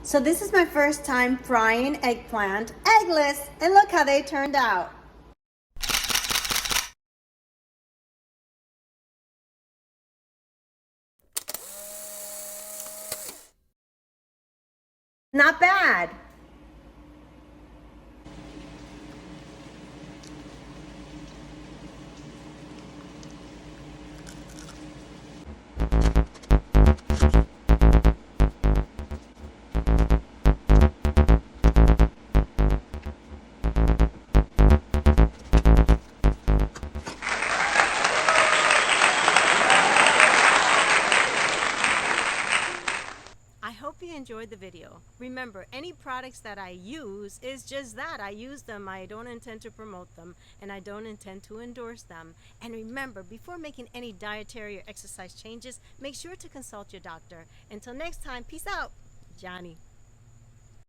So this is my first time frying eggplant, eggless, and look how they turned out. Not bad. I hope you enjoyed the video. Remember, any products that I use is just that. I use them. I don't intend to promote them, and I don't intend to endorse them. And remember, before making any dietary or exercise changes, make sure to consult your doctor. Until next time, peace out. Johnny.